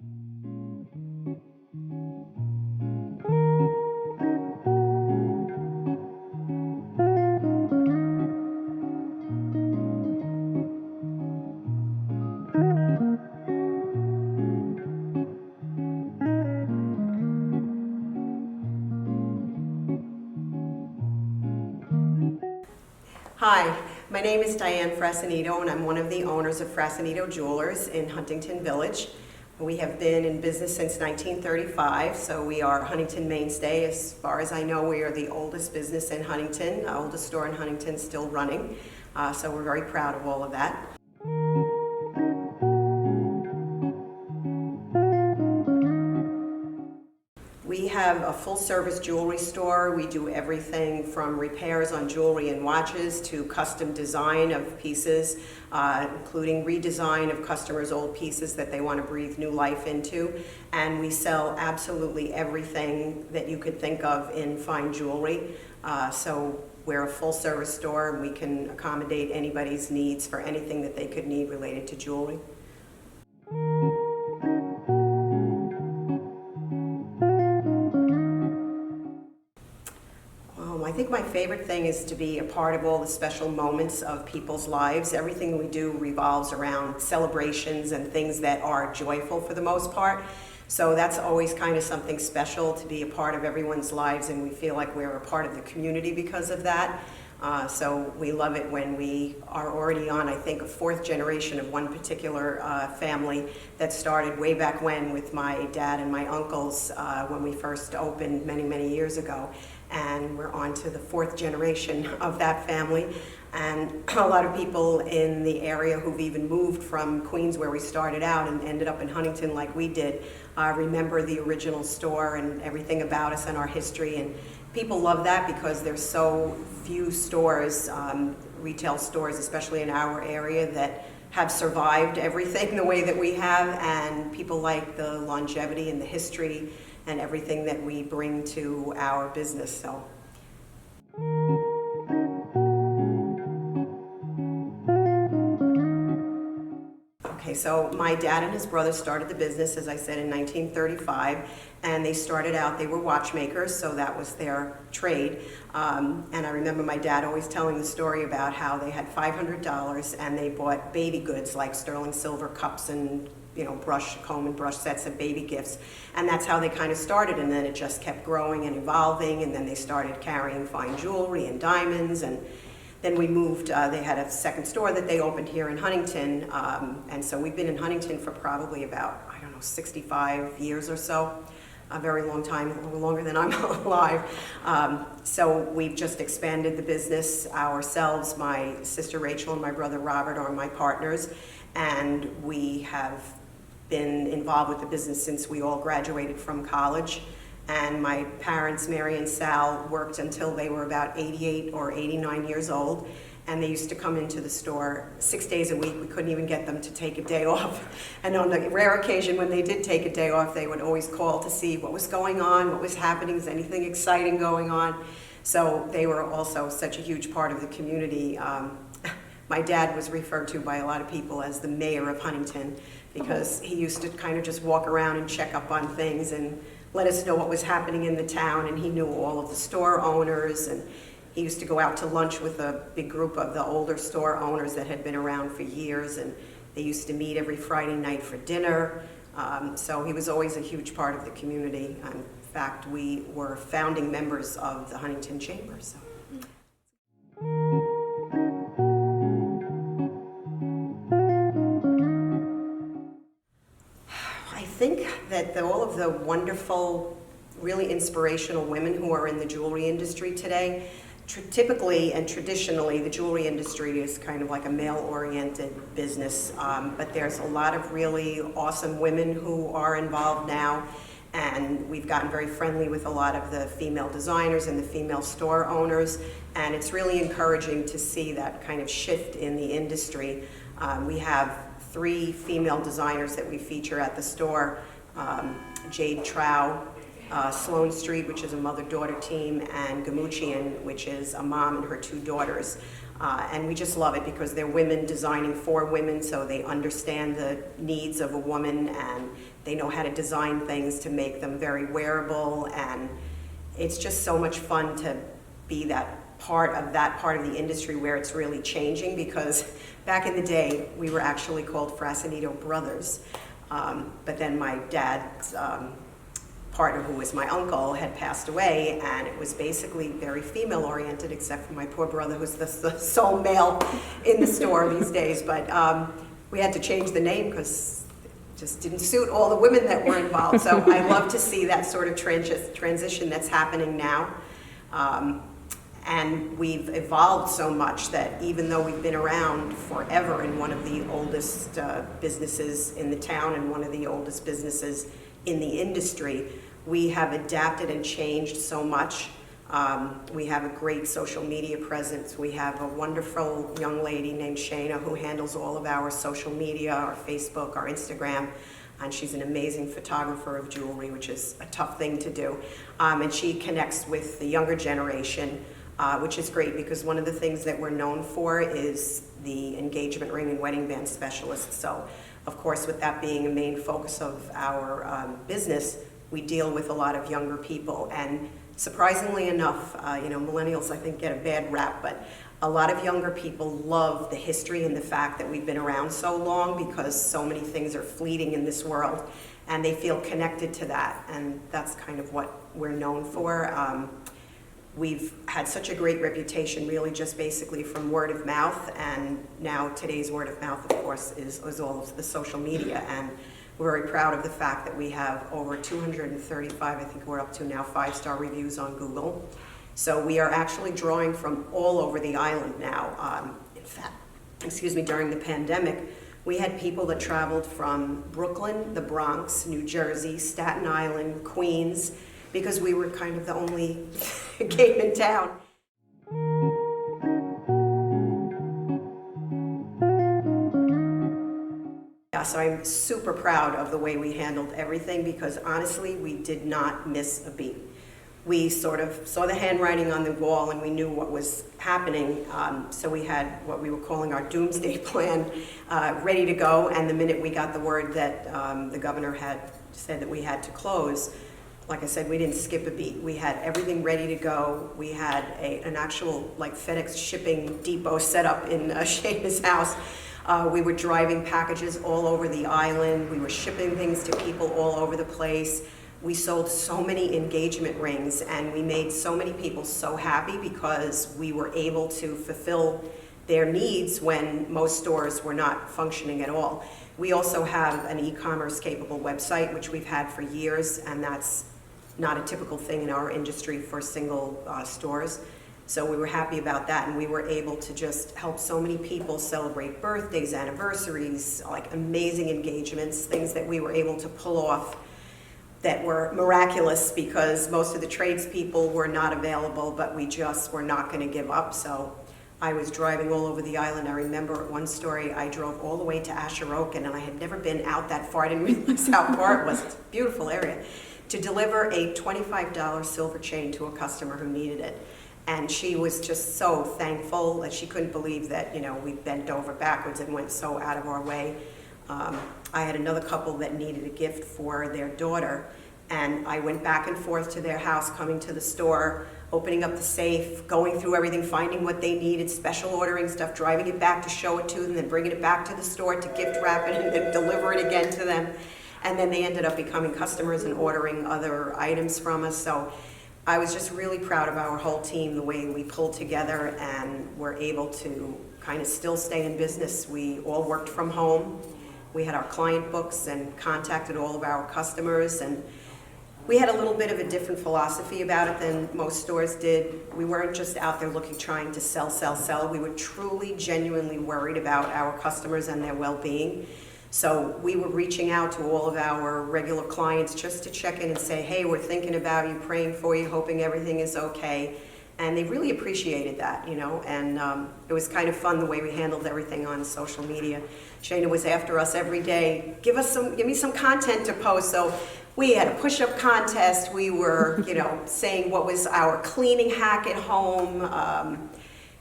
Hi, my name is Diane Frassanito, and I'm one of the owners of Frassanito Jewelers in Huntington Village. We have been in business since 1935, so we are a Huntington mainstay. As far as I know, we are the oldest business in Huntington, the oldest store in Huntington still running, so we're very proud of all of that. We have a full-service jewelry store. We do everything from repairs on jewelry and watches to custom design of pieces, including redesign of customers' old pieces that they want to breathe new life into. And we sell absolutely everything that you could think of in fine jewelry. So we're a full-service store, and we can accommodate anybody's needs for anything that they could need related to jewelry. I think my favorite thing is to be a part of all the special moments of people's lives. Everything we do revolves around celebrations and things that are joyful for the most part. So that's always kind of something special to be a part of everyone's lives, and we feel like we're a part of the community because of that. So we love it when we are already on, I think, a fourth generation of one particular family that started way back when with my dad and my uncles when we first opened many, many years ago. And we're on to the fourth generation of that family. And a lot of people in the area who've even moved from Queens, where we started out, and ended up in Huntington like we did, remember the original store and everything about us and our history. And people love that because there's so few stores, retail stores, especially in our area, that have survived everything the way that we have. And people like the longevity and the history and everything that we bring to our business. So. Okay, so my dad and his brother started the business, as I said, in 1935, and they started out, they were watchmakers, so that was their trade. And I remember my dad always telling the story about how they had $500 and they bought baby goods like sterling silver cups and comb and brush sets of baby gifts. And that's how they kind of started, and then it just kept growing and evolving, and then they started carrying fine jewelry and diamonds, and then we moved, they had a second store that they opened here in Huntington, and so we've been in Huntington for probably about, 65 years or so, a very long time, a little longer than I'm alive. So we've just expanded the business ourselves. My sister Rachel and my brother Robert are my partners, and we have been involved with the business since we all graduated from college. And my parents, Mary and Sal, worked until they were about 88 or 89 years old. And they used to come into the store 6 days a week. We couldn't even get them to take a day off. And on the rare occasion when they did take a day off, they would always call to see what was going on, what was happening, is anything exciting going on. So they were also such a huge part of the community. My dad was referred to by a lot of people as the mayor of Huntington, because he used to kind of just walk around and check up on things and let us know what was happening in the town, and he knew all of the store owners, and he used to go out to lunch with a big group of the older store owners that had been around for years, and they used to meet every Friday night for dinner. So he was always a huge part of the community. In fact, we were founding members of the Huntington Chamber. So. I think that all of the wonderful, really inspirational women who are in the jewelry industry today, typically and traditionally, the jewelry industry is kind of like a male-oriented business, but there's a lot of really awesome women who are involved now, and we've gotten very friendly with a lot of the female designers and the female store owners, and it's really encouraging to see that kind of shift in the industry. We have 3 female designers that we feature at the store, Jade Trow, Sloan Street, which is a mother-daughter team, and Gamuchian, which is a mom and her 2 daughters. And we just love it because they're women designing for women, so they understand the needs of a woman and they know how to design things to make them very wearable. And it's just so much fun to be that part of the industry where it's really changing, because back in the day we were actually called Frassanito Brothers. But then my dad's partner, who was my uncle, had passed away, and it was basically very female oriented, except for my poor brother, who's the sole male in the store these days. But we had to change the name because it just didn't suit all the women that were involved. So I love to see that sort of transition that's happening now. And we've evolved so much that even though we've been around forever and one of the oldest businesses in the town and one of the oldest businesses in the industry, we have adapted and changed so much. We have a great social media presence. We have a wonderful young lady named Shayna who handles all of our social media, our Facebook, our Instagram, and she's an amazing photographer of jewelry, which is a tough thing to do. And she connects with the younger generation, which is great, because one of the things that we're known for is the engagement ring and wedding band specialist. So, of course, with that being a main focus of our business, we deal with a lot of younger people. And surprisingly enough, millennials, I think, get a bad rap, but a lot of younger people love the history and the fact that we've been around so long, because so many things are fleeting in this world, and they feel connected to that. And that's kind of what we're known for. We've had such a great reputation, really just basically from word of mouth, and now today's word of mouth, of course, is all of the social media. And we're very proud of the fact that we have over 235, I think we're up to now, 5-star reviews on Google. So we are actually drawing from all over the island now. In fact, during the pandemic, we had people that traveled from Brooklyn, the Bronx, New Jersey, Staten Island, Queens, because we were kind of the only game in town. Yeah, so I'm super proud of the way we handled everything, because honestly, we did not miss a beat. We sort of saw the handwriting on the wall and we knew what was happening, so we had what we were calling our doomsday plan ready to go, and the minute we got the word that the governor had said that we had to close, like I said, we didn't skip a beat. We had everything ready to go. We had an actual FedEx shipping depot set up in Shayna's house. We were driving packages all over the island. We were shipping things to people all over the place. We sold so many engagement rings, and we made so many people so happy because we were able to fulfill their needs when most stores were not functioning at all. We also have an e-commerce capable website, which we've had for years, and that's not a typical thing in our industry for single stores. So we were happy about that, and we were able to just help so many people celebrate birthdays, anniversaries, amazing engagements, things that we were able to pull off that were miraculous, because most of the tradespeople were not available, but we just were not going to give up. So I was driving all over the island. I remember one story, I drove all the way to Asheroken, and I had never been out that far. I didn't realize how far it was. It's a beautiful area. To deliver a $25 silver chain to a customer who needed it. And she was just so thankful that she couldn't believe that, we bent over backwards and went so out of our way. I had another couple that needed a gift for their daughter, and I went back and forth to their house, coming to the store, opening up the safe, going through everything, finding what they needed, special ordering stuff, driving it back to show it to them, then bringing it back to the store to gift wrap it and then deliver it again to them. And then they ended up becoming customers and ordering other items from us. So I was just really proud of our whole team, the way we pulled together and were able to kind of still stay in business. We all worked from home. We had our client books and contacted all of our customers, and we had a little bit of a different philosophy about it than most stores did. We weren't just out there trying to sell. We were truly, genuinely worried about our customers and their well-being. So we were reaching out to all of our regular clients just to check in and say, hey, we're thinking about you, praying for you, hoping everything is okay. And they really appreciated that, and it was kind of fun the way we handled everything on social media. Shayna was after us every day, give me some content to post. So we had a push-up contest. We were, saying what was our cleaning hack at home.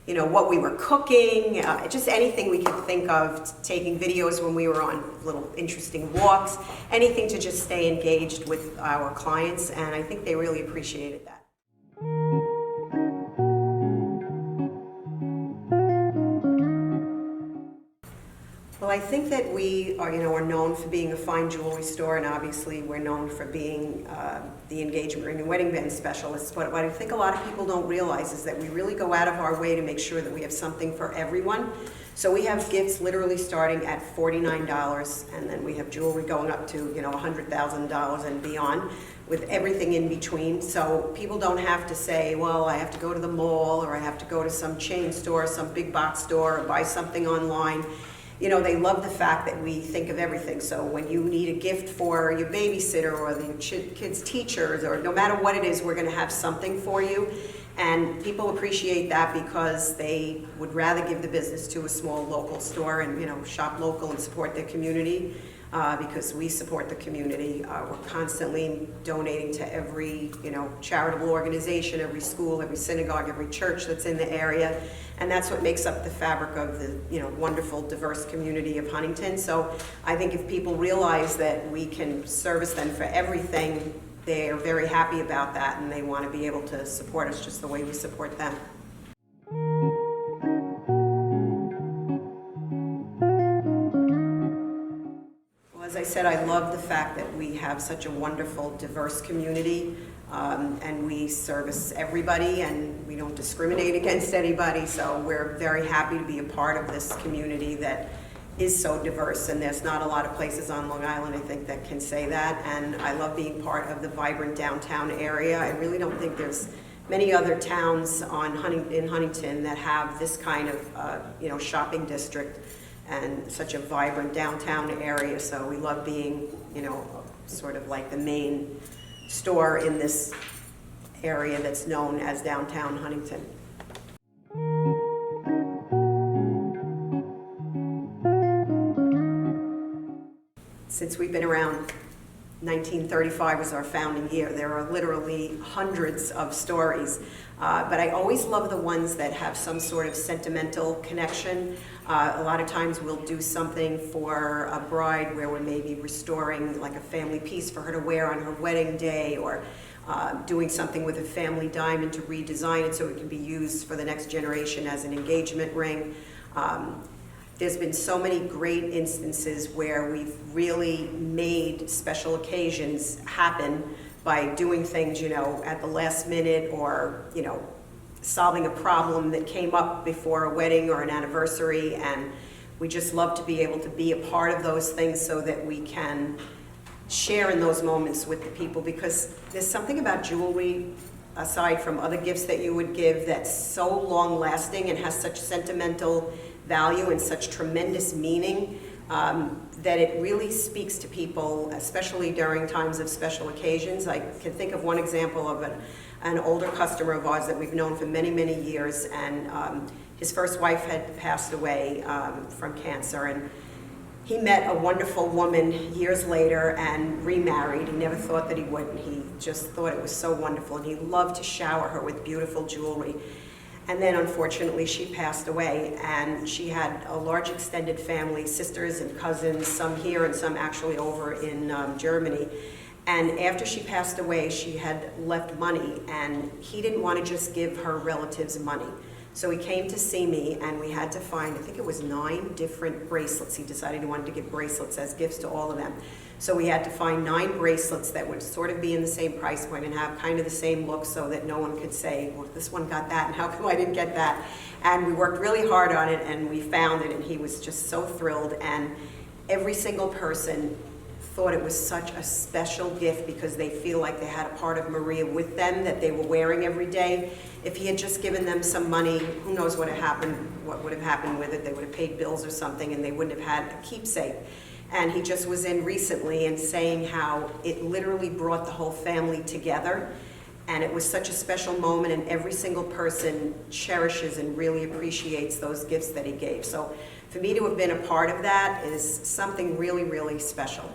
what we were cooking, just anything we could think of, taking videos when we were on little interesting walks, anything to just stay engaged with our clients, and I think they really appreciated that. Well, I think that we are, are known for being a fine jewelry store, and obviously we're known for being the engagement ring and wedding band specialists. But what I think a lot of people don't realize is that we really go out of our way to make sure that we have something for everyone. So we have gifts literally starting at $49, and then we have jewelry going up to, $100,000 and beyond, with everything in between. So people don't have to say, well, I have to go to the mall, or I have to go to some chain store, some big box store, or buy something online. They love the fact that we think of everything. So when you need a gift for your babysitter or the kids' teachers, or no matter what it is, we're going to have something for you. And people appreciate that because they would rather give the business to a small local store and, shop local and support their community. Because we support the community. We're constantly donating to every, charitable organization, every school, every synagogue, every church that's in the area. And that's what makes up the fabric of the, wonderful, diverse community of Huntington. So I think if people realize that we can service them for everything, they're very happy about that, and they want to be able to support us just the way we support them. As I said, I love the fact that we have such a wonderful, diverse community, and we service everybody, and we don't discriminate against anybody, so we're very happy to be a part of this community that is so diverse, and there's not a lot of places on Long Island, I think, that can say that, and I love being part of the vibrant downtown area. I really don't think there's many other towns in Huntington that have this kind of, shopping district and such a vibrant downtown area, so we love being, sort of like the main store in this area that's known as downtown Huntington. Since we've been around, 1935 was our founding year. There are literally hundreds of stories, but I always love the ones that have some sort of sentimental connection. A lot of times we'll do something for a bride where we're maybe restoring like a family piece for her to wear on her wedding day, or doing something with a family diamond to redesign it so it can be used for the next generation as an engagement ring. There's been so many great instances where we've really made special occasions happen by doing things, at the last minute, or, solving a problem that came up before a wedding or an anniversary. And we just love to be able to be a part of those things so that we can share in those moments with the people, because there's something about jewelry, aside from other gifts that you would give, that's so long lasting and has such sentimental value and such tremendous meaning, that it really speaks to people, especially during times of special occasions. I can think of one example of an older customer of ours that we've known for many, many years, and his first wife had passed away from cancer, and he met a wonderful woman years later and remarried. He never thought that he would. He just thought it was so wonderful, and he loved to shower her with beautiful jewelry. And then unfortunately she passed away, and she had a large extended family, sisters and cousins, some here and some actually over in Germany. And after she passed away, she had left money, and he didn't want to just give her relatives money. So he came to see me, and we had to find, I think it was 9 different bracelets. He decided he wanted to give bracelets as gifts to all of them. So we had to find 9 bracelets that would sort of be in the same price point and have kind of the same look, so that no one could say, well, this one got that, and how come I didn't get that? And we worked really hard on it, and we found it, and he was just so thrilled. And every single person thought it was such a special gift because they feel like they had a part of Maria with them that they were wearing every day. If he had just given them some money, who knows what would have happened with it. They would have paid bills or something, and they wouldn't have had a keepsake. And he just was in recently and saying how it literally brought the whole family together, and it was such a special moment, and every single person cherishes and really appreciates those gifts that he gave. So for me to have been a part of that is something really, really special.